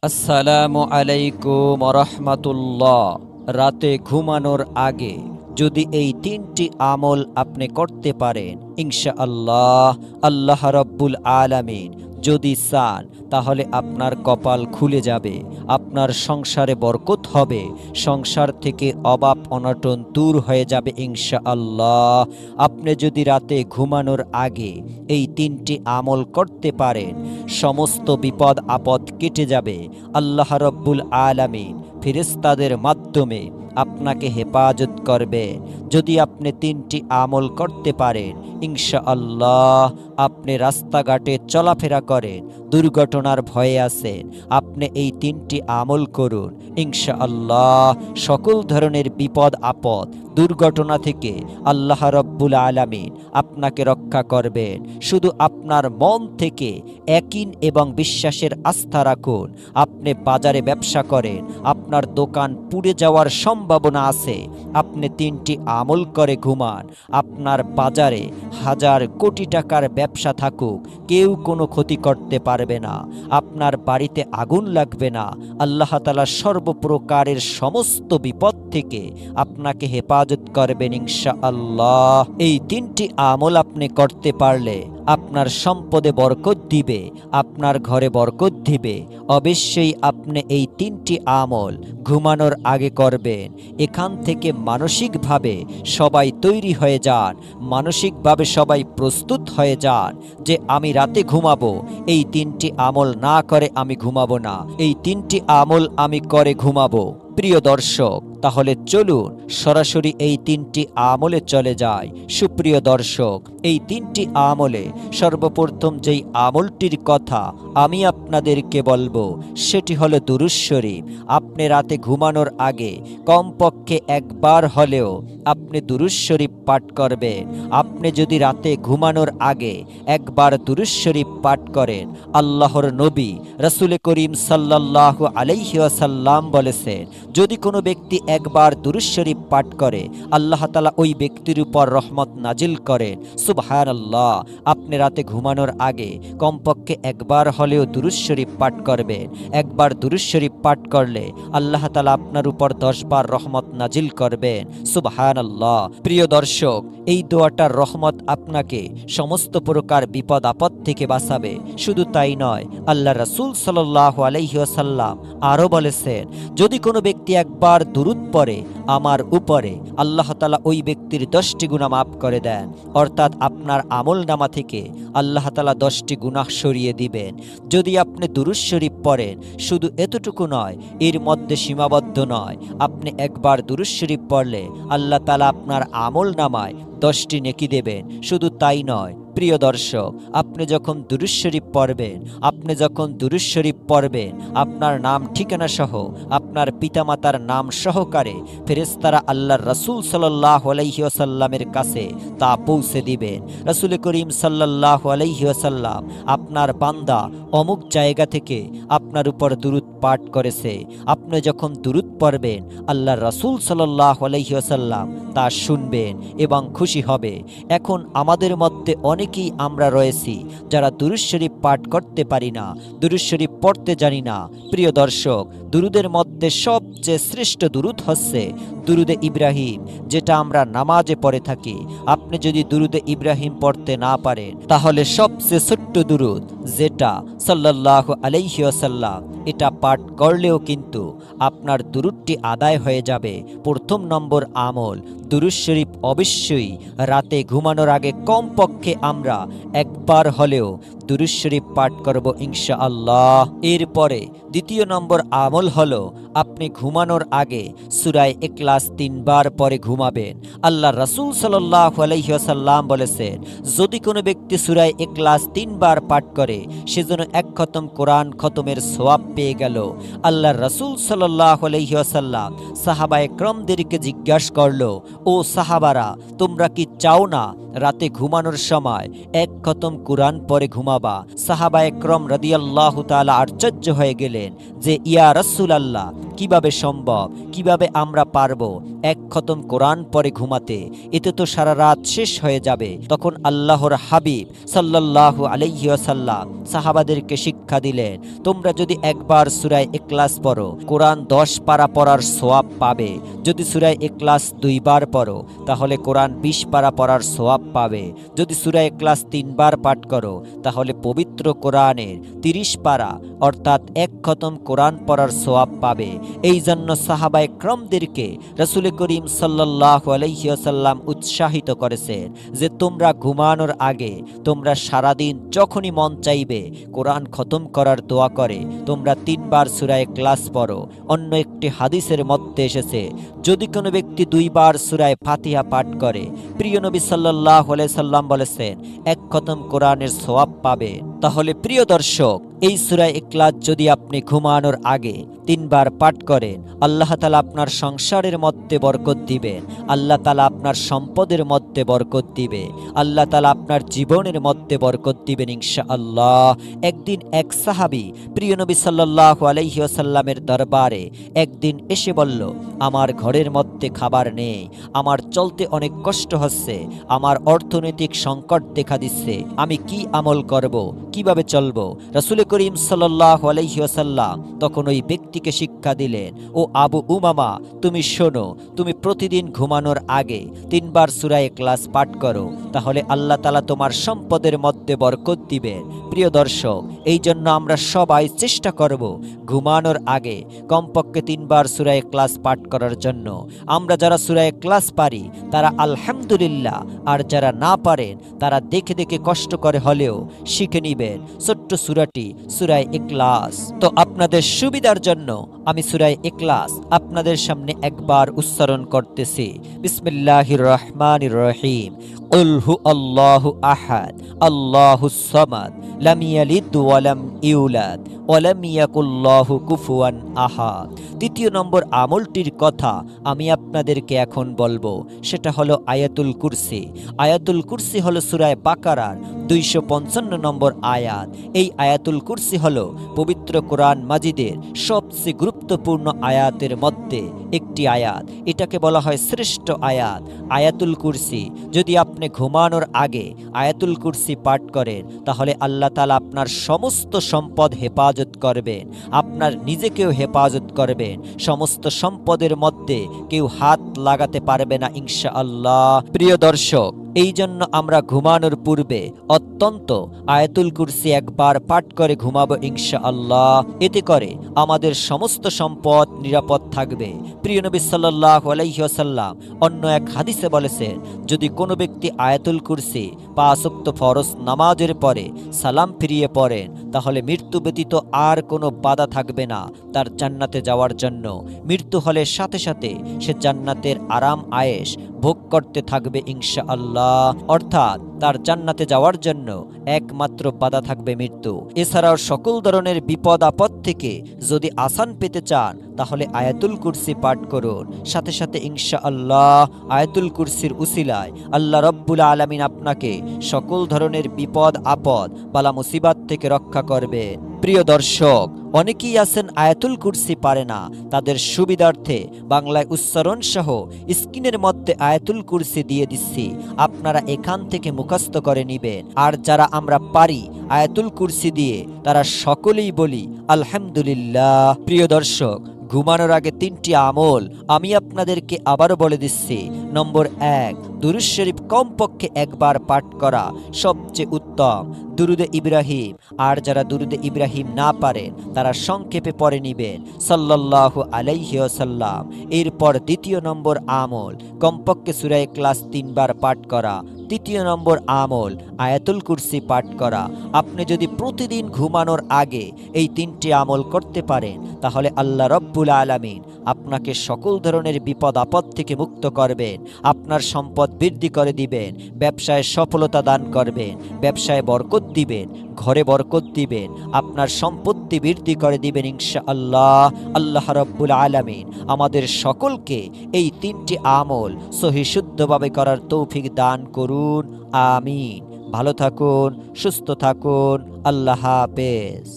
আসসালামু আলাইকুম রহমাতুল্লাহ। রাতে ঘুমানোর আগে যদি এই তিনটি আমল আপনি করতে পারেন, ইনশাআল্লাহ আল্লাহ রাব্বুল আলামিন যদি চান তাহলে আপনার কপাল খুলে যাবে, আপনার সংসারে বরকত হবে, সংসার থেকে অভাব অনটন দূর হয়ে যাবে ইনশাআল্লাহ। আপনি যদি রাতে ঘুমানোর আগে এই তিনটি আমল করতে পারেন, সমস্ত বিপদ আপদ কেটে যাবে। আল্লাহ রাব্বুল আলামিন ফেরেশতাদের মাধ্যমে আপনাকে হেফাজত করবে। যদি আপনি তিনটি আমল করতে পারেন, ইনশাআল্লাহ আপনি রাস্তাঘাটে চলাফেরা করেন, দুর্ঘটনার ভয়ে আছেন, আপনি এই তিনটি আমল করুন, ইনশাআল্লাহ সকল ধরনের বিপদ আপদ দুর্ঘটনা থেকে আল্লাহ রাব্বুল আলামিন আপনাকে রক্ষা করবেন। শুধু আপনার মন থেকে ইয়াকিন এবং বিশ্বাসের আস্থা রাখুন। আপনি বাজারে ব্যবসা করেন, আপনার দোকান পুড়ে যাওয়ার সম্ভাবনা আছে, আপনি তিনটি আমল করে ঘুমান, আপনার বাজারে হাজার কোটি টাকার ব্যবসা থাকুক, কেউ কোনো ক্ষতি করতে পারবে না, আপনার বাড়িতে আগুন লাগবে না। আল্লাহ তাআলা সর্বপ্রকারের সমস্ত বিপদ থেকে আপনাকে হেফাজত করবেন ইনশাআল্লাহ। এই তিনটি আমল আপনি করতে পারলে আপনার সম্পদে বরকত দিবে, আপনার ঘরে বরকত দিবে। অবশ্যই আপনি এই তিনটি আমল ঘুমানোর আগে করবেন। এখান থেকে মানসিকভাবে সবাই তৈরি হয়ে যান, মানসিকভাবে সবাই প্রস্তুত হয়ে যান যে আমি রাতে ঘুমাবো, এই তিনটি আমল না করে আমি ঘুমাবো না, এই তিনটি আমল আমি করে ঘুমাবো। প্রিয় দর্শক, তাহলে চলুন সরাসরি এই তিনটি আমলে চলে যায়। সুপ্রিয় দর্শক, এই তিনটি আমলে সর্বপ্রথম যেই আমলটির কথা আমি আপনাদেরকে বলবো সেটি হলো দুরূদ শরীফ। আপনি রাতে ঘুমানোর আগে কমপক্ষে একবার হলেও আপনি দুরূদ শরীফ পাঠ করবেন। আপনি যদি রাতে ঘুমানোর আগে একবার দুরূদ শরীফ পাঠ করেন, আল্লাহর নবী রাসূল করিম সাল্লাল্লাহু আলাইহি ওয়াসাল্লাম বলেছেন, যদি কোনো ব্যক্তি একবার দুরূদ শরীফ পাঠ করে, আল্লাহ তাআলা ওই ব্যক্তির উপর রহমত নাজিল করেন। সুবহানাল্লাহ। আপনি রাতে ঘুমানোর আগে কমপক্ষে একবার হলেও দুরূদ শরীফ পাঠ করবেন। একবার দুরূদ শরীফ পাঠ করলে আল্লাহ তাআলা আপনার উপর 10 বার রহমত নাজিল করবেন। সুবহানাল্লাহ। প্রিয় দর্শক, এই দোয়াটার রহমত আপনাকে সমস্ত প্রকার বিপদ আপদ থেকে বাঁচাবে। শুধু তাই নয়, আল্লাহ রাসূল সাল্লাল্লাহু আলাইহি ওয়াসাল্লাম আরও বলেছেন, যদি কোনো ব্যক্তি একবার দুরূদ পড়ে আমার উপরে, আল্লাহ তাআলা ওই ব্যক্তির 10টি গুনাহ মাফ করে দেন। অর্থাৎ আপনার আমল নামা থেকে আল্লাহ তাআলা 10টি গুনাহ সরিয়ে দিবেন। যদি আপনি দুরূদ শরীফ পড়েন, শুধু এতটুকু নয়, এর মধ্যে সীমাবদ্ধ নয়, আপনি একবার দুরূদ শরীফ পড়লে আল্লাহ তাআলা আপনার আমল নামায় 10টি নেকি দেবেন। শুধু তাই নয়, প্রিয় দর্শক, আপনি যখন দুরূদ শরীফ পড়বেন, আপনার নাম ঠিকানা সহ আপনার পিতামাতার নাম সহকারে ফেরেশতারা আল্লাহর রাসূল সাল্লাল্লাহু আলাইহি ওয়াসাল্লামের কাছে তা পৌঁছে দিবেন। রাসূল করিম সাল্লাল্লাহু আলাইহি ওয়াসাল্লাম আপনার বান্দা অমুক জায়গা থেকে আপনার উপর দুরূদ পাঠ করেছে। আপনি যখন দুরূদ পড়বেন, আল্লাহর রাসূল সাল্লাল্লাহু আলাইহি ওয়াসাল্লাম তা শুনবেন এবং খুশি হবে। এখন আমাদের মধ্যে অনেকেই আমরা রয়েছি যারা দুরূদ শরীফ পাঠ করতে পারি না, দুরূদ শরীফ পড়তে জানি না। প্রিয় দর্শক, দুরূদের মধ্যে সবচেয়ে শ্রেষ্ঠ দুরূদ হচ্ছে দুরূদে ইব্রাহিম, যেটা আমরা নামাজে পড়ে থাকি। আপনি যদি দুরূদে ইব্রাহিম পড়তে না পারেন, তাহলে সবচেয়ে ছোট্ট দুরূদ যেটা সাল্লাল্লাহু আলাইহি ওয়াসাল্লাম, এটা পাঠ করলেও কিন্তু আপনার দুরূদটি আদায় হয়ে যাবে। প্রথম নম্বর আমল, দুরূদ শরীফ অবশ্যই রাতে ঘুমানোর আগে কমপক্ষে আমরা একবার হলেও দুরূদ শরীফ পাঠ করব ইনশাআল্লাহ। এরপরে দ্বিতীয় নম্বর আমল হলো, আপনি ঘুমানোর আগে সূরা ইখলাস 3 বার পরে ঘুমাবেন। আল্লাহ রাসূল সাল্লাল্লাহু আলাইহি ওয়াসাল্লাম বলেছেন, যদি কোনো ব্যক্তি সূরা ইখলাস 3 বার পাঠ করে, সেজন্য 1 খতম কোরআন খতমের সওয়াব পেয়ে গেল। আল্লাহ রাসূল সাল্লাল্লাহু আলাইহি ওয়াসাল্লাম সাহাবায়ে কেরামদেরকে জিজ্ঞাসা করলো, ও সাহাবারা, তোমরা কি চাও না রাতে ঘুমানোর সময় 1 খতম কোরআন পরে ঘুমাবা? সাহাবায়ে কেরাম রাদিয়াল্লাহু তাআলা আশ্চর্য হয়ে গেলেন যে, ইয়া রাসূলুল্লাহ, কিভাবে সম্ভব, কিভাবে আমরা পারবো এক খতম কোরআন পরে ঘুমাতে? এতে তো সারা রাত শেষ হয়ে যাবে। তখন আল্লাহর হাবিব সাল্লাল্লাহু আলাইহি ওয়াসাল্লাম সাহাবাদেরকে শিক্ষা দিলেন, তোমরা যদি একবার সূরা ইখলাস পড়ো, কোরআন 10 পারা পড়ার সওয়াব পাবে। যদি সূরা ইখলাস 2 বার পড়ো, তাহলে কোরআন 20 পারা পড়ার সওয়াব পাবে। যদি সূরা ইখলাস 3 বার পাঠ করো, তাহলে পবিত্র কোরআনের 30 পারা অর্থাৎ এক খতম কোরআন পড়ার সওয়াব পাবে। এই জন্য সাহাবায়ে কেরামদেরকে রাসূল করিম সাল্লাল্লাহু আলাইহি ওয়াসাল্লাম উৎসাহিত করেছেন যে তোমরা ঘুমানোর আগে তোমরা সারাদিন যখনই মন চাইবে কোরআন খতম করার দোয়া করে তোমরা 3 বার সূরা ইখলাস পড়ো। অন্য একটি হাদিসের মধ্যে এসেছে, যদি কোনো ব্যক্তি 2 বার সূরা ফাতিহা পাঠ করে, প্রিয় নবী সাল্লাল্লাহু আলাইহি সাল্লাম বলেছেন এক খতম কোরআনের সওয়াব পাবে। তাহলে প্রিয় দর্শক, এই সূরা ইখলাস যদি আপনি ঘুমানোর আগে 3 বার পাঠ করেন, আল্লাহ তাআলা আপনার সংসারের মধ্যে বরকত দিবেন, আল্লাহ তাআলা আপনার সম্পদের মধ্যে বরকত দিবে, আল্লাহ তাআলা আপনার জীবনের মধ্যে বরকত দিবেন ইনশাআল্লাহ। একদিন এক সাহাবী প্রিয় নবী সাল্লাল্লাহু আলাইহি ওয়াসাল্লামের দরবারে একদিন এসে বলল, আমার ঘরের মধ্যে খাবার নেই, আমার চলতে অনেক কষ্ট হচ্ছে, আমার অর্থনৈতিক সংকট দেখা দিচ্ছে, আমি কি আমল করব, কিভাবে চলবো? রাসূল করিম সাল্লাল্লাহু আলাইহি ওয়াসাল্লাম তখন ওই ব্যক্তিকে শিক্ষা দিলেন, ও আবু উমামা, তুমি শোনো, তুমি প্রতিদিন ঘুমানোর আগে 3 বার সূরা ইখলাস পাঠ করো, তাহলে আল্লাহ তাআলা তোমার সম্পদের মধ্যে বরকত দিবেন। প্রিয় দর্শক, এই জন্য আমরা সবাই চেষ্টা করব ঘুমানোর আগে কমপক্ষে 3 বার সূরা ইখলাস পাঠ করার জন্য। আমরা যারা সূরা ইখলাস পারি তারা আলহামদুলিল্লাহ, আর যারা না পারেন তারা দেখে দেখে কষ্ট করে হলেও শিখে নিবেন ছোট্ট সূরাটি সূরা ইখলাস। তো আপনাদের সুবিধার জন্য আমি সূরা ইখলাস আপনাদের সামনে একবার উচ্চারণ করতেছি। বিসমিল্লাহির রহমানির রহিম। কুল হু আল্লাহু আহাদ আল্লাহুস সামাদ লাম ইয়ালিদ ওয়া লাম ইউলাদ ওয়া লাম ইয়াকুল লাহু কুফুয়ান আহাদ। তৃতীয় নম্বর আমলটির কথা আমি আপনাদেরকে এখন বলবো, সেটা হলো আয়াতুল কুরসি। আয়াতুল কুরসি হলো সূরা বাকারার 255 নম্বর আয়াত। এই আয়াতুল কুরসি হলো পবিত্র কোরআন মাজিদের সবচেয়ে গুরুত্বপূর্ণ আয়াতের মধ্যে একটি আয়াত। এটাকে বলা হয় শ্রেষ্ঠ আয়াত আয়াতুল কুরসি। যদি আপনি ঘুমানোর আগে আয়াতুল কুরসি পাঠ করেন, তাহলে আল্লাহ তাআলা আপনার সমস্ত সম্পদ হেফাজত করবেন, আপনার নিজেকেও হেফাজত করবেন, সমস্ত সম্পদের মধ্যে কেউ হাত লাগাতে পারবে না ইনশাআল্লাহ। প্রিয় দর্শক, এই জন্য আমরা ঘুমানোর পূর্বে অত্যন্ত আয়াতুল কুরসি একবার পাঠ করে ঘুমাবো ইনশাআল্লাহ। এতে করে আমাদের সমস্ত সম্পদ নিরাপদ থাকবে। প্রিয় নবী সাল্লাল্লাহু আলাইহি ওয়াসাল্লাম অন্য এক হাদিসে বলেছেন, যদি কোনো ব্যক্তি আয়াতুল কুরসি 5 ওয়াক্ত ফরজ নামাজের পরে সালাম ফিরিয়ে পড়েন, তাহলে মৃত্যু ব্যতীত আর কোনো বাধা থাকবে না তার জান্নাতে যাওয়ার জন্য। মৃত্যু হলে সাথে সাথে সে জান্নাতের আরাম আয়েশ ভোগ করতে থাকবে ইনশাআল্লাহ। অর্থাৎ তার জান্নাতে যাওয়ার জন্য একমাত্র বাধা থাকবে মৃত্যু। এছাড়াও সকল ধরনের বিপদ আপদ থেকে যদি আসান পেতে চান, তাহলে আয়াতুল কুরসি পাঠ করুন। সাথে সাথে ইনশাআল্লাহ আয়াতুল কুরসির উসিলায় আল্লাহ রব্বুল আলামিন আপনাকে সকল ধরনের বিপদ আপদ বালা মুসিবাত থেকে রক্ষা করবেন। প্রিয় দর্শক, অনেকেই আছেন আয়াতুল কুরসি পারে না, তাদের সুবিধার্থে বাংলায় উচ্চারণ সহ স্ক্রিনের মধ্যে আয়াতুল কুরসি দিয়ে দিচ্ছি, আপনারা এখান থেকে মুখস্থ করে নিবেন। আর যারা আমরা পারি আয়াতুল কুরসি দিয়ে, তারা সকলেই বলি আলহামদুলিল্লাহ। প্রিয় দর্শক, ঘুমানোর আগে 3টি আমল আমি আপনাদেরকে আবারও বলে দিচ্ছি। নম্বর 1, দুরূদ শরীফ কমপক্ষে একবার পাঠ করা সবচেয়ে উত্তম, দুরুদে ইব্রাহিম। আর যারা দুরুদে ইব্রাহিম না পারেন তারা সংক্ষেপে পড়ে নিবেন সাল্লাল্লাহু আলাইহি ওয়াসাল্লাম। এরপর 2 নম্বর আমল কমপক্ষে সূরা ইখলাস 3 বার পাঠ করা। 3 নম্বর আমল আয়াতুল কুরসি পাঠ করা। আপনি যদি প্রতিদিন ঘুমানোর আগে এই 3টি আমল করতে পারেন, তাহলে আল্লাহ রব্বুল আলামিন আপনাকে সকল ধরনের বিপদ আপদ থেকে মুক্ত করবেন, আপনার সম্পদ বৃদ্ধি করে দিবেন, ব্যবসায় সফলতা দান করবেন, ব্যবসায় বরকত দিবেন, ঘরে বরকত দিবেন, আপনার সম্পত্তি বৃদ্ধি করে দিবেন ইনশাআল্লাহ। আল্লাহ রব্বুল আলামিন আমাদের সকলকে এই 3টি আমল সহি শুদ্ধভাবে করার তৌফিক দান করুন, আমিন। ভালো থাকুন, সুস্থ থাকুন, আল্লাহ হাফেজ।